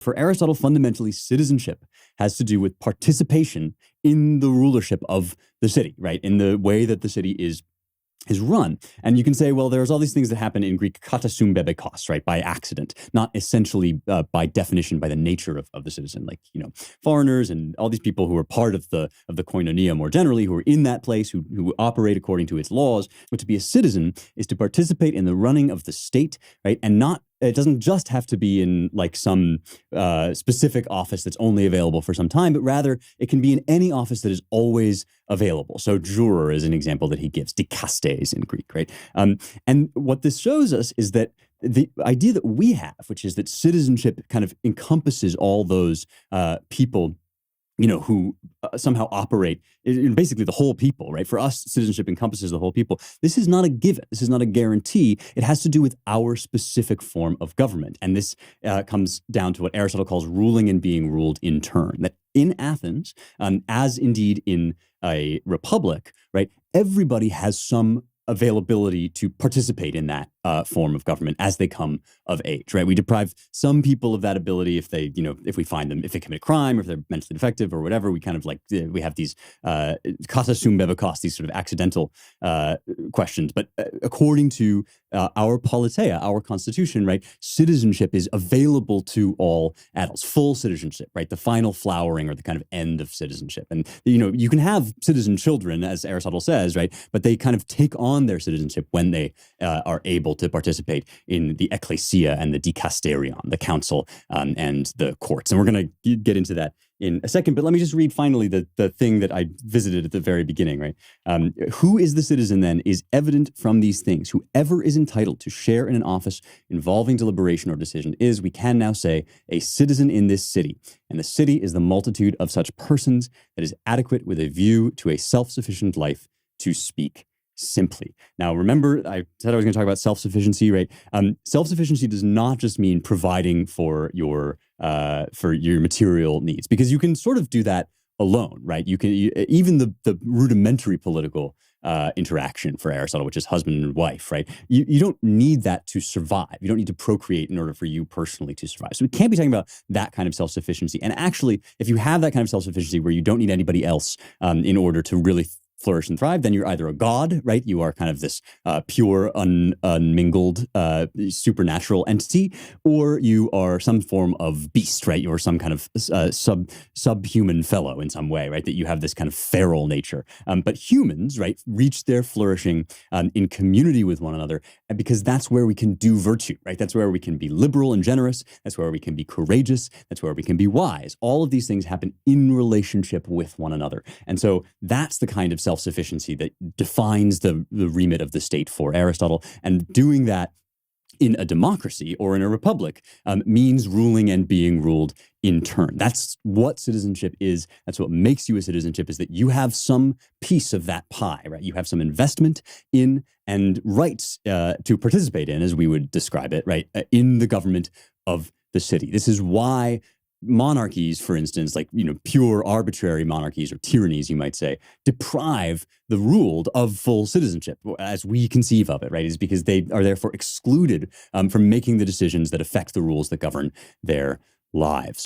For Aristotle, fundamentally, citizenship has to do with participation in the rulership of the city, right? In the way that the city is run. And you can say, well, there's all these things that happen in Greek kata bebekos, right? By accident, not essentially by definition, by the nature of the citizen, like, foreigners and all these people who are part of the koinonia more generally, who are in that place, who operate according to its laws. But to be a citizen is to participate in the running of the state, right? And it doesn't just have to be in like some specific office that's only available for some time, but rather it can be in any office that is always available. So juror is an example that he gives, dikastes in Greek, right? And what this shows us is that the idea that we have, which is that citizenship kind of encompasses all those people who somehow operate in basically the whole people, right? For us, citizenship encompasses the whole people. This is not a given. This is not a guarantee. It has to do with our specific form of government. And this comes down to what Aristotle calls ruling and being ruled in turn. That in Athens, as indeed in a republic, right, everybody has some availability to participate in that form of government as they come of age, right? We deprive some people of that ability if they, if we find them, if they commit a crime or if they're mentally defective or whatever. We kind of we have these kata bebekos, these sort of accidental questions. But according to our politeia, our constitution, right, citizenship is available to all adults, full citizenship, right? The final flowering or the kind of end of citizenship. And, you can have citizen children, as Aristotle says, right? But they kind of take on their citizenship when they are able to participate in the ecclesia and the dikasterion, the council and the courts. And we're going to get into that in a second, but let me just read finally the thing that I visited at the very beginning, right? Who is the citizen then is evident from these things. Whoever is entitled to share in an office involving deliberation or decision is, we can now say, a citizen in this city. And the city is the multitude of such persons that is adequate with a view to a self-sufficient life, to speak simply. Now, remember, I said I was going to talk about self-sufficiency, right? Self-sufficiency does not just mean providing for your material needs, because you can sort of do that alone, right? Even the rudimentary political interaction for Aristotle, which is husband and wife, right? You don't need that to survive. You don't need to procreate in order for you personally to survive. So we can't be talking about that kind of self-sufficiency. And actually, if you have that kind of self-sufficiency where you don't need anybody else in order to really flourish and thrive, then you're either a god, right? You are kind of this pure, unmingled, supernatural entity, or you are some form of beast, right? You're some kind of subhuman fellow in some way, right? That you have this kind of feral nature. But humans, right, reach their flourishing in community with one another, because that's where we can do virtue, right? That's where we can be liberal and generous. That's where we can be courageous. That's where we can be wise. All of these things happen in relationship with one another. And so that's the kind of self-sufficiency that defines the remit of the state for Aristotle. And doing that in a democracy or in a republic means ruling and being ruled in turn. That's what citizenship is. That's what makes you a citizenship, is that you have some piece of that pie, right? You have some investment in and rights to participate in, as we would describe it, right? In the government of the city. This is why monarchies, for instance, like, pure arbitrary monarchies or tyrannies, you might say, deprive the ruled of full citizenship as we conceive of it, right? Is because they are therefore excluded from making the decisions that affect the rules that govern their lives.